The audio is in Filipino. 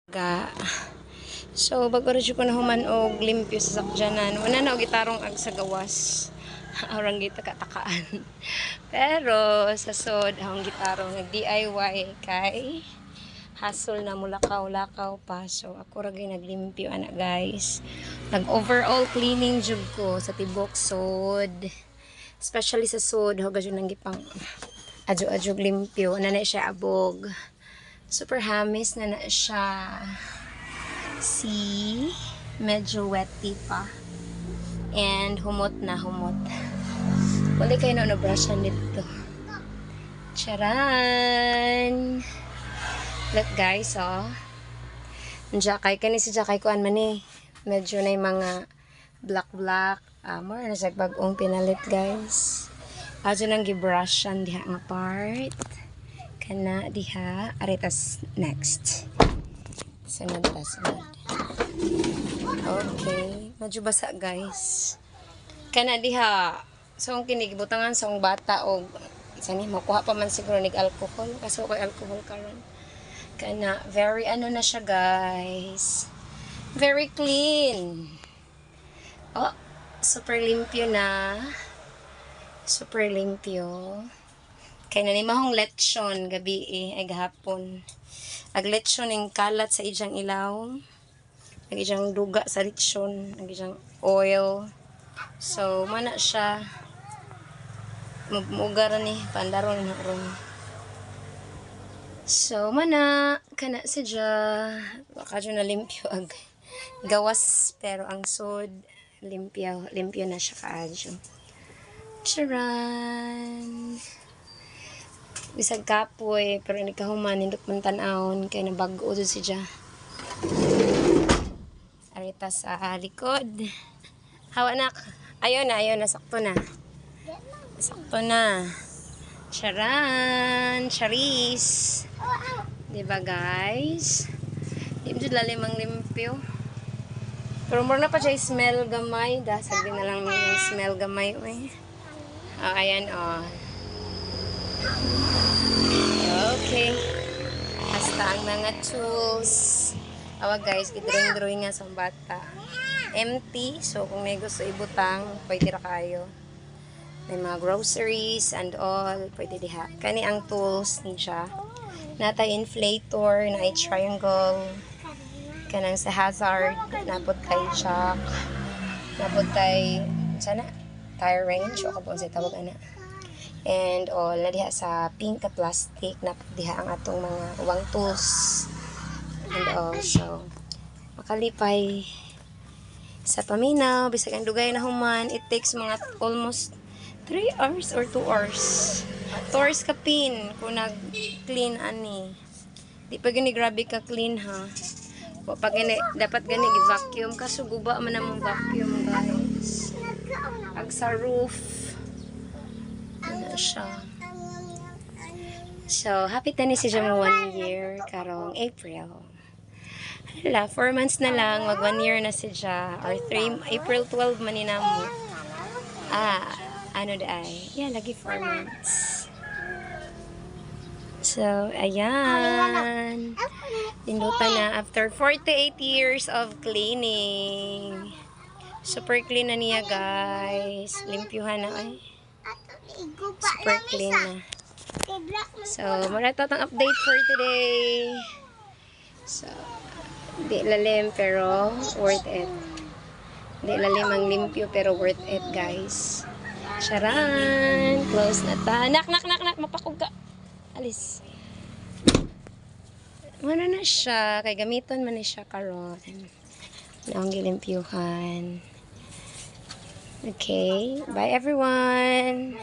Ga. So, bago rin ko na human og limpyo sa sakjanan. Wala na og gitarong ag sa gawas. Arang gitaka-takaan. Pero, sa sod, akong gitarong nag-DIY kay hassle na mulakaw-lakaw pa. So, ako rin naglimpyo, anak guys. Nag-overall cleaning jug ko sa tibok sod. Especially sa sod, huwag yun nang gipang adyo-adyo limpyo. Ano na siya abog. Super hamis na siya. See? Medyo wetty pa. And humot na humot. Wala kayo na brushan dito. Charan! Look guys, oh. Jakay. Kani si Jakay kuan man eh. Medyo na yung mga black-black. More na sa bagong pinalit guys. Aso nang gibrushan diha nga part. Kana diha. Aritas next. Sunod ta, sunod. Okay. Medyo basa guys. Kana diha. So, ang kinigibutangan sa bata o sani, makuha pa man siguro nig-alcohol. Kasi ako alcohol karon. Kana, very ano na siya guys. Very clean. Oh, super limpyo na. Super limpyo. Kaya nanimahong lechon gabi ay gahapon. Ag lechon ng kalat sa ijang ilaw. Ag ijang duga sa lechon. Ag ijang oil. So, mana siya. Mugaran ni pandaron na ron. So, mana. Kana sadya. Baka dyan na limpyo ag gawas. Pero ang sod, limpyo. Limpyo na siya kaadyo. Charan! Bisag kapoy, pero hindi ka human, hindi man tanawon, kaya nabago doon siya. Arita sa likod. Hawa nak. Ayun na, sakto na. Sakto na. Charan! Charis! Diba guys? Hindi lalim ang limpyo. Pero more na pa siya smell gamay. Dasag din na lang yung smell gamay. Oh, ayan oh. Okay. Hasta ang mga tools. Awa guys, gidrawing nga sa bata. Empty. So, kung may gusto ibutang, pwede ra kayo. May mga groceries and all. Pwede diha. Kani ang tools niya. Natay inflator, na triangle. Kanang sa hazard. Napod kay shock. Napod kay, sana, tire range. O kapon sa tawag ana. And all na diha sa pink ka plastic na diha ang atong mga uwang tools and all. So makalipay sa paminaw bisag ang dugay na human, it takes mga almost 3 hours or 2 hours. 2 hours ka pin kung nag clean ani. Di pa gani grabe ka clean ha. Wa pa gani dapat gani gi-vacuum kaso guba man namang vacuum guys. Ag sa roof siya. So, happy tani si Jamo 1 year karong April. Hala, 4 months na lang, mag 1 year na si Ja. Or 3, April 12 manina mo. Ano daay? Yeah, lagi 4 months. So, ayan. Pindutan na after 48 years of cleaning. Super clean na niya, guys. Limpyuhan na ay. Super clean na. So, maratot ang update for today. So, di lalim pero worth it. Di lalim ang limpyo pero worth it guys. Charan! Close na ta. Nak! Mapakog ka. Alis. Ano na siya? Kay gamiton man na siya karon. Naong gilimpyuhan. Okay. Bye everyone!